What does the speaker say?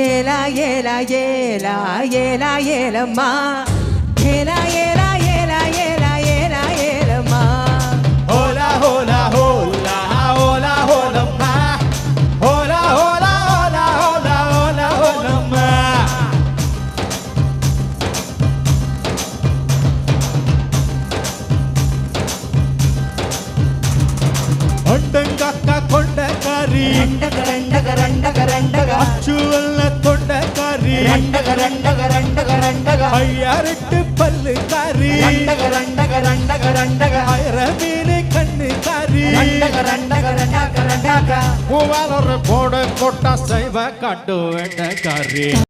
ஏலா ஏலா ஏலா ஏலா ஏலம்மா ஏலா ஏலா ஏலா ஏலா ஏலா ஏலம்மா ஹோலா ஹோலா ஹோலா ஹோலா ஹோலம்மா ஹோலா ஹோலா ஹோலா ஹோலா ஹோலா ஹோலம்மா அண்டங்கக்கா கொண்டக்காரி அச்சுவல்ல தொண்டக்காரி ஐயாரெட்டு பல்லு காரி ஐரமீனு கண்ணு காரி ஒரு போட கொட்டா செய்வ காட்டு வேண்டக்காரி